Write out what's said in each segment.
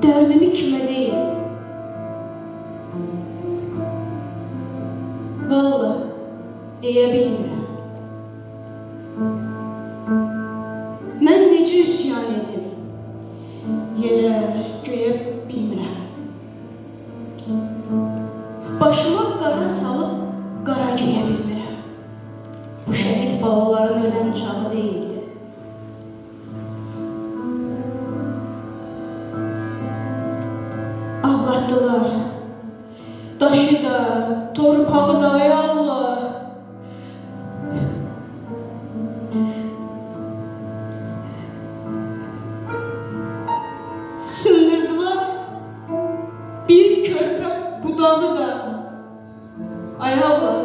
Dərdimi kimə deyim? Vallahi deyə bilmirəm. Mən necə üsyan edim? Yerə, göyə bilmirəm. Başıma qara salıb qara geyə bilmirəm. Bu şəhid balaların ölən çağı deyildi. Ağlattılar. Daşı da, torpağı da, ay Allah. Sındırdılar bir körpe budağı da, ay Allah.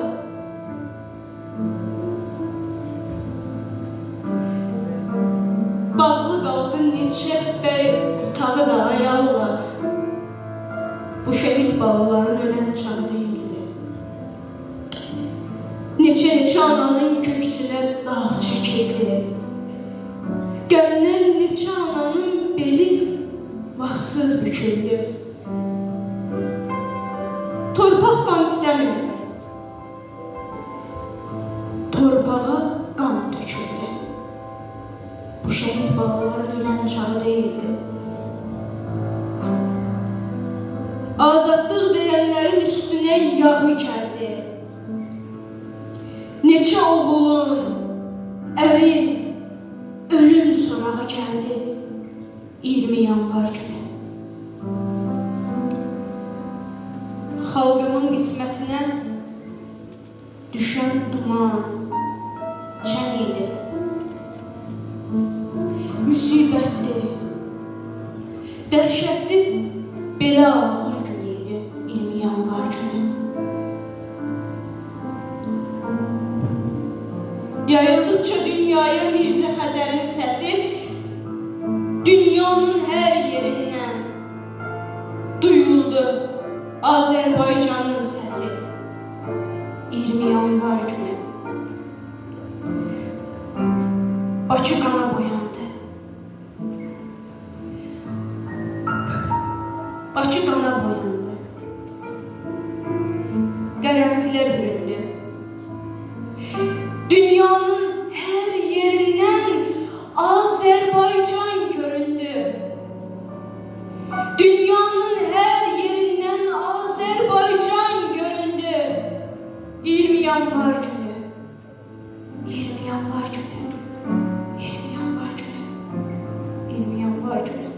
Bağlı qaldı neçə bəy otağı da, ay Allah. Bu şehit balaların ölen çağı değildi. Neçə ananın köksüne dağ çəkildi. Qəmdən neçə ananın beli vaxtsız büküldü. Torpaq qan istəmirdi. Torpağa qan döküldü. Bu şehit balaların ölen çağı değildi. Azadlıq deyənlərin üstünə yağı gəldi. Neçə oğulun, ərin ölüm sorağı gəldi 20 yanvar günü. Xalqımın qismətinə düşən duman çən idi. Müsibətli, dəhşətli belə ağır gün idi 20 yanvar günü. Yayıldıkça dünyaya Mirzə Xəzərin səsi, dünyanın hər yerindən duyuldu Azərbaycanın səsi 20 yanvar günü. Bakı qana boyandı. Bakı qana boyandı. Qərənfilə büründü. Dünyanın hər yerindən Azərbaycan göründü. Dünyanın hər yerindən Azərbaycan göründü. 20 yanvar günü. 20 yanvar günü. 20 yanvar günü. 20 yanvar günü.